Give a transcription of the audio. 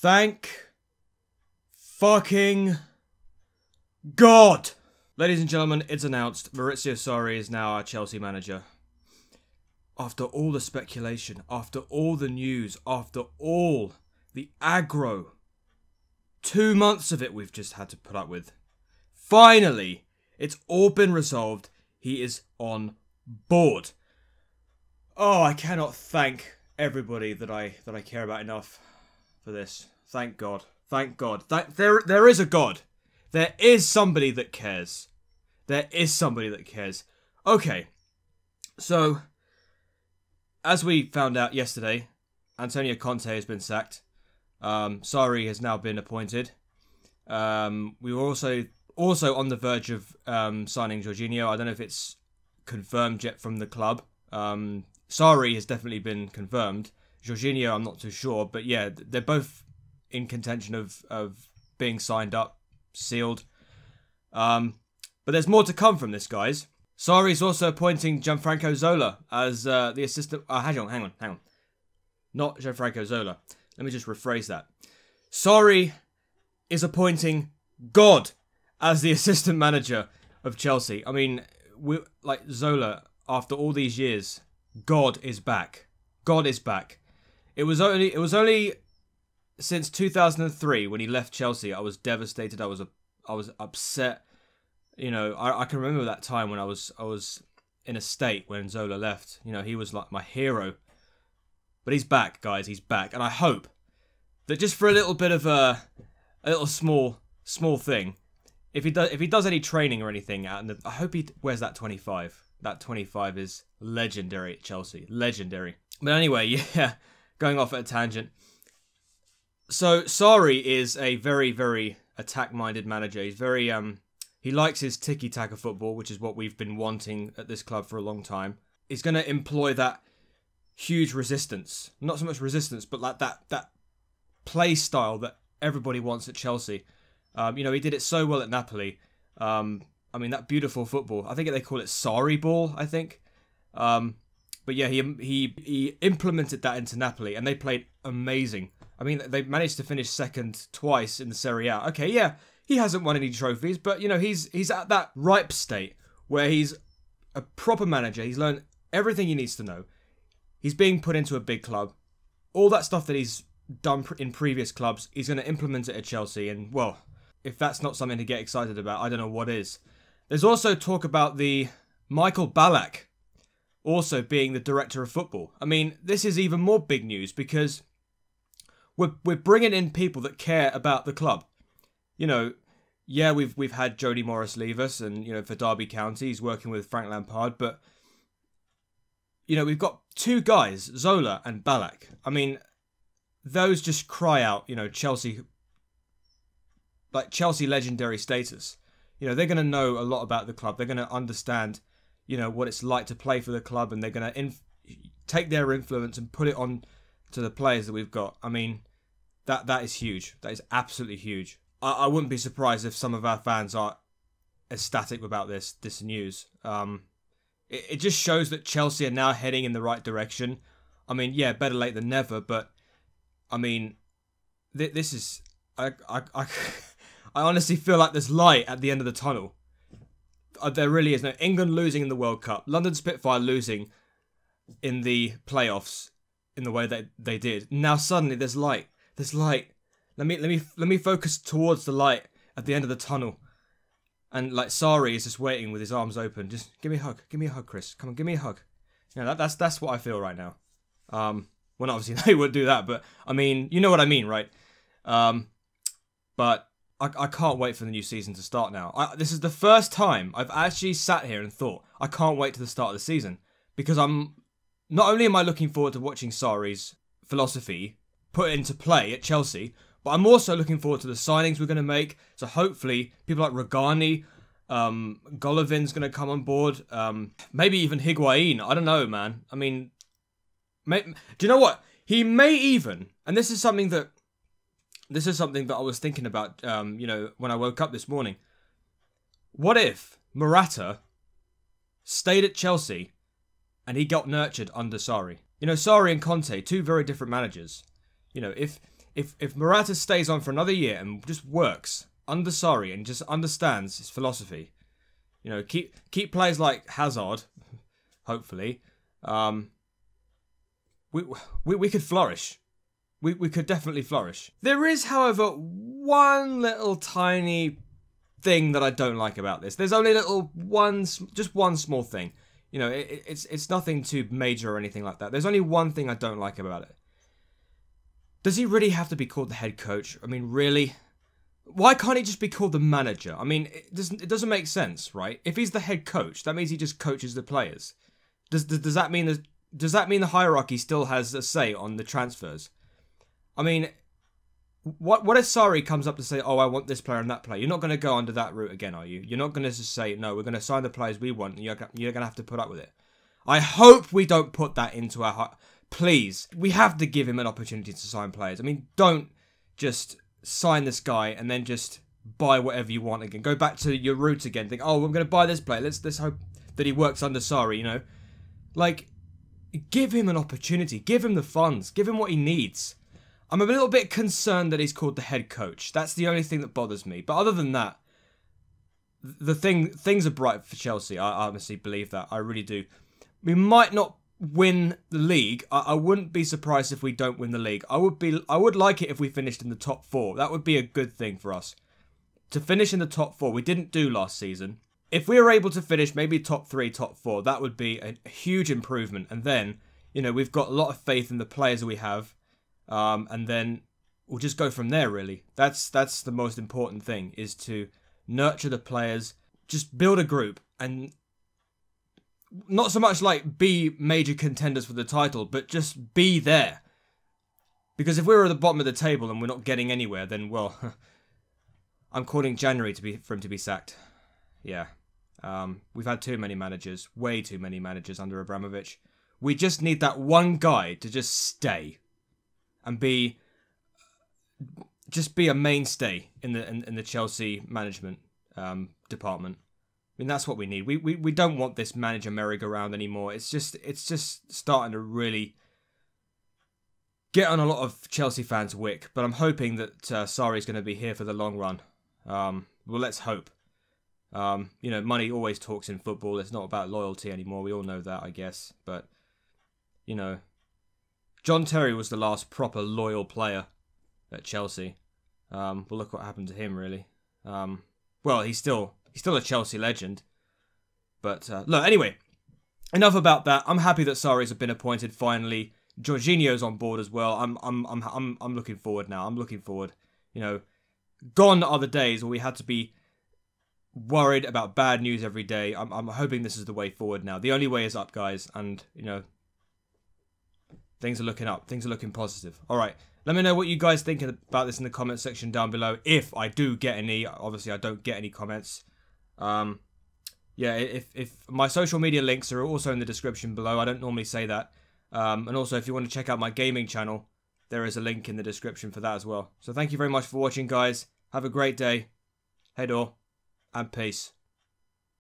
Thank fucking God! Ladies and gentlemen, it's announced. Maurizio Sarri is now our Chelsea manager. After all the speculation, after all the news, after all the aggro, 2 months of it we've just had to put up with. Finally, it's all been resolved. He is on board. Oh, I cannot thank everybody that I care about enough for this. Thank God. Thank God. There is a God. There is somebody that cares. There is somebody that cares. Okay. So, as we found out yesterday, Antonio Conte has been sacked. Sarri has now been appointed. We were also on the verge of signing Jorginho. I don't know if it's confirmed yet from the club. Sarri has definitely been confirmed. Jorginho, I'm not too sure. But yeah, they're both in contention of being signed up, sealed. But there's more to come from this, guys. Sarri's also appointing Gianfranco Zola as the assistant... hang on. Not Gianfranco Zola. Let me just rephrase that. Sarri is appointing God as the assistant manager of Chelsea. I mean, like Zola, after all these years, God is back. God is back. It was only since 2003 when he left Chelsea I was devastated. I was upset. You know, I can remember that time when I was in a state when Zola left. You know, he was like my hero. But he's back, guys. He's back, and I hope that just for a little bit of a little small thing, if he does any training or anything, I hope he wears that 25. That 25 is legendary at Chelsea, legendary. But anyway, yeah, going off at a tangent. So Sarri is a very, very attack-minded manager. He's very he likes his tiki-taka football, which is what we've been wanting at this club for a long time. He's going to employ that huge resistance. Not so much resistance, but like that play style that everybody wants at Chelsea. You know, he did it so well at Napoli. I mean, that beautiful football. I think they call it Sarri ball, I think. But yeah, he implemented that into Napoli, and they played amazing. I mean, they managed to finish second twice in the Serie A. Okay, yeah, he hasn't won any trophies, but, you know, he's at that ripe state where he's a proper manager. He's learned everything he needs to know. He's being put into a big club. All that stuff that he's done in previous clubs, he's going to implement it at Chelsea. And, well, if that's not something to get excited about, I don't know what is. There's also talk about the Michael Ballack also being the director of football. I mean, this is even more big news because we're bringing in people that care about the club. You know, yeah, we've had Jody Morris leave us, and, you know, for Derby County, he's working with Frank Lampard, but, you know, we've got two guys, Zola and Ballack. I mean, those just cry out, you know, Chelsea legendary status. You know, they're going to know a lot about the club. They're going to understand, you know, what it's like to play for the club, and they're going to take their influence and put it on to the players that we've got. I mean, that is huge. That is absolutely huge. I wouldn't be surprised if some of our fans are ecstatic about this news. It just shows that Chelsea are now heading in the right direction. I mean, yeah, better late than never, but I mean, this is... I honestly feel like there's light at the end of the tunnel. There really is. No, England losing in the World Cup, London Spitfire losing in the playoffs in the way that they did. Now suddenly there's light. There's light. Let me focus towards the light at the end of the tunnel. And like Sarri is just waiting with his arms open. Just give me a hug. Give me a hug, Chris. Come on, give me a hug. You know, that's what I feel right now. Well, obviously they wouldn't do that, but I mean, you know what I mean, right? But I can't wait for the new season to start now. This is the first time I've actually sat here and thought, I can't wait to the start of the season. Because not only am I looking forward to watching Sarri's philosophy put into play at Chelsea, but I'm also looking forward to the signings we're going to make. So hopefully, people like Rogani, Golovin's going to come on board. Maybe even Higuain. I don't know, man. I mean, do you know what? He may even, and this is something that I was thinking about, you know, when I woke up this morning. What if Morata stayed at Chelsea and he got nurtured under Sarri? You know, Sarri and Conte, two very different managers. You know, if if Morata stays on for another year and just works under Sarri and just understands his philosophy, you know, keep players like Hazard, hopefully, we could flourish. We could definitely flourish. There is, however, one little tiny thing that I don't like about this. There's only just one small thing. You know, it's nothing too major or anything like that. There's only one thing I don't like about it. Does he really have to be called the head coach? I mean, really? Why can't he just be called the manager? I mean, it doesn't make sense, right? If he's the head coach, that means he just coaches the players. Does that mean the hierarchy still has a say on the transfers? I mean, what if Sarri comes up to say, oh, I want this player and that player? You're not going to go under that route again, are you? You're not going to just say, no, we're going to sign the players we want, and you're going to have to put up with it. I hope we don't put that into our... Please, we have to give him an opportunity to sign players. I mean, don't just sign this guy and then just buy whatever you want again. Go back to your roots again. Think, oh, we're going to buy this player. Let's hope that he works under Sarri, you know? Like, give him an opportunity. Give him the funds. Give him what he needs. I'm a little bit concerned that he's called the head coach. That's the only thing that bothers me. But other than that, things are bright for Chelsea. I honestly believe that. I really do. We might not win the league. I wouldn't be surprised if we don't win the league. I would like it if we finished in the top 4. That would be a good thing for us. To finish in the top 4. We didn't do last season. If we were able to finish maybe top 3, top 4, that would be a huge improvement. And then, you know, we've got a lot of faith in the players we have. And then we'll just go from there, really. That's the most important thing, is to nurture the players, just build a group, and not so much like be major contenders for the title, but just be there. Because if we were at the bottom of the table and we're not getting anywhere, then, well, I'm calling January for him to be sacked. Yeah. We've had too many managers, way too many managers under Abramovich. We just need that one guy to just stay. And just be a mainstay in the Chelsea management department. I mean, that's what we need. We don't want this manager merry-go-round anymore. It's just starting to really get on a lot of Chelsea fans' wick. But I'm hoping that Sarri's going to be here for the long run. Well, let's hope. You know, money always talks in football. It's not about loyalty anymore. We all know that, I guess. But, you know, John Terry was the last proper loyal player at Chelsea. Well, look what happened to him, really. Well, he's still a Chelsea legend. But look, anyway, enough about that. I'm happy that Sarri's been appointed finally. Jorginho's on board as well. I'm looking forward now. I'm looking forward. You know, gone are the days where we had to be worried about bad news every day. I'm hoping this is the way forward now. The only way is up, guys, and you know, things are looking up. Things are looking positive. All right. Let me know what you guys think about this in the comment section down below. If I do get any, obviously I don't get any comments. Yeah, if my social media links are also in the description below. I don't normally say that. And also, if you want to check out my gaming channel, there is a link in the description for that as well. So thank you very much for watching, guys. Have a great day. Head on, and peace.